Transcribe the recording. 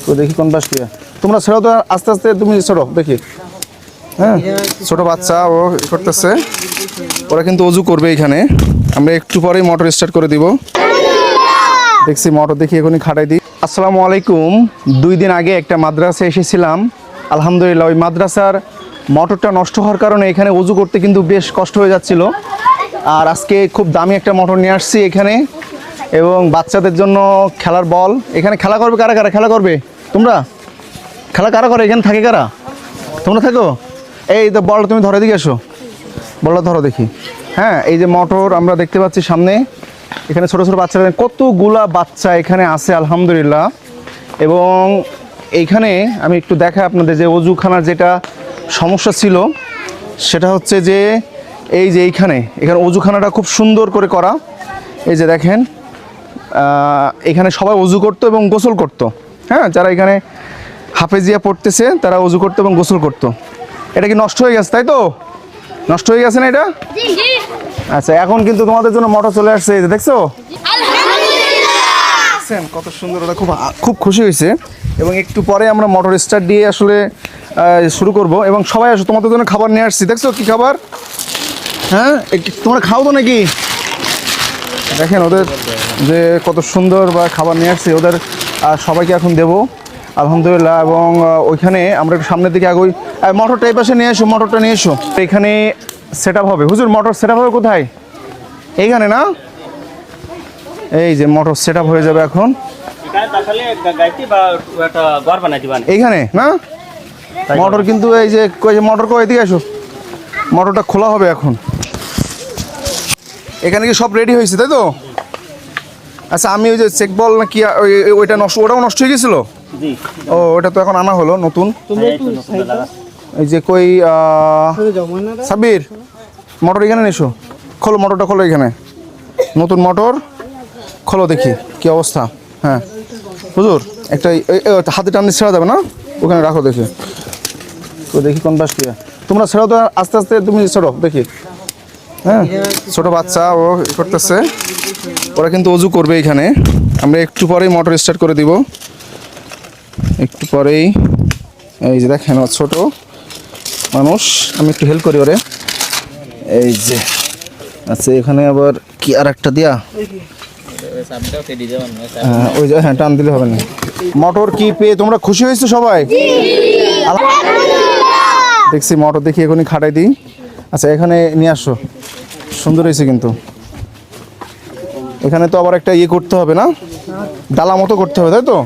তো দেখি কোন পাশ দিয়ে তোমরা ছেড়ো তো, আস্তে আস্তে তুমি ছেড়ো দেখি। হ্যাঁ, ছোট বাচ্চা ও করতেছে, ওরা কিন্তু অজু করবে এখানে। আমরা একটু পরেই মোটর স্টার্ট করে দিব। দেখছি মোটর দেখি এখনই খাটাই দিই। আসসালামু আলাইকুম। 2 দিন আগে একটা মাদ্রাসায় এসেছিলাম, আলহামদুলিল্লাহ ওই মাদ্রাসার মোটরটা নষ্ট হওয়ার কারণে এখানে অজু করতে কিন্তু বেশ কষ্ট হয়ে যাচ্ছিল। আর আজকে খুব দামি একটা মোটর নিয়ে আসছি এখানে, এবং বাচ্চাদের জন্য খেলার বল। এখানে খেলা করবে কারা কারা? খেলা করবে তোমরা? খেলা কারা করে এখানে? থাকে কারা? তোমরা থাকো? এই তো বলটা তুমি ধরে দিকে এসো, বলটা ধরো দেখি। হ্যাঁ, এই যে মোটর আমরা দেখতে পাচ্ছি সামনে, এখানে ছোট ছোট বাচ্চারা, কতগুলা বাচ্চা এখানে আছে আলহামদুলিল্লাহ। এবং এইখানে আমি একটু দেখাই আপনাদের যে অজুখানার যেটা সমস্যা ছিল সেটা হচ্ছে যে এই যে এখানে অজুখানাটা খুব সুন্দর করে করা। এই যে দেখেন, এখানে সবাই অজু করতো এবং গোসল করতো। হ্যাঁ, যারা এখানে হাফেজিয়া পড়তেছে তারা অজু করতো এবং গোসল করতো। এটা কি নষ্ট হয়ে গেছে? তাই তো, নষ্ট হয়ে গেছে না এটা? আচ্ছা, এখন কিন্তু তোমাদের জন্য মোটর চলে আসছে। এই যে দেখছো কত সুন্দর, ওরা খুব খুশি হয়েছে। এবং একটু পরে আমরা মোটর স্টার্ট দিয়ে আসলে শুরু করব। এবং সবাই আসো, তোমাদের জন্য খাবার নিয়ে আসছি। দেখছো কি খাবার? হ্যাঁ, তোমরা খাও তো নাকি? দেখেন ওদের যে কত সুন্দর বা খাবার নিয়ে আসছি, ওদের সবাইকে এখন দেবো আলহামদুলিল্লাহ। এবং ওইখানে আমরা একটু সামনের দিকে আগে মোটরটা এই পাশে নিয়ে এসো, মোটরটা নিয়ে এসো। এখানে সেট আপ হবে। হুজুর, মোটর সেট আপ হবে কোথায়? এইখানে না? এই যে মোটর সেট আপ হয়ে যাবে এখন এইখানে না? মোটর কিন্তু এই যে মোটর কো এদিকে আসো, মোটরটা খোলা হবে এখন। এখানে কি সব রেডি হয়েছে তাই তো? আচ্ছা, আমি ওই যে চেক বল না কি ওইটা নষ্ট, ওটাও নষ্ট হয়ে গেছিলো। ও, ওটা তো এখন আনা হলো নতুন। এই যে কই সাবির, মোটর এখানে এসো, খোলো মোটরটা, খোলো এখানে নতুন মোটর খোলো দেখি কি অবস্থা। হ্যাঁ হুজুর, একটা হাতে টান ছেড়া যাবে না? ওখানে রাখো দেখি, তো দেখি কোন পাশ দিয়ে তোমরা ছেড়ো তো, আস্তে আস্তে তুমি ছেড়ো দেখি। হ্যাঁ, ছোট বাচ্চা ও করতেছে, ওরা কিন্তু অজু করবে এখানে। আমরা একটু পরেই মোটর স্টার্ট করে দিব, একটু পরেই। এই যে দেখেন ও ছোট মানুষ, আমি একটু হেল্প করি ওরে। এই যে আচ্ছা, এখানে আবার কি আর একটা দিয়া, ওই যে হ্যাঁ টান দিলে হবে না। মোটর কি পেয়ে তোমরা খুশি হয়েছো সবাই? দেখছি মোটর দেখি এখনই খাটাই দিই। আচ্ছা, এখানে নিয়ে আসো, সুন্দর হয়েছে কিন্তু। এখানে তো আবার একটা ইয়ে করতে হবে না, ডালা মতো করতে হবে তাই তো?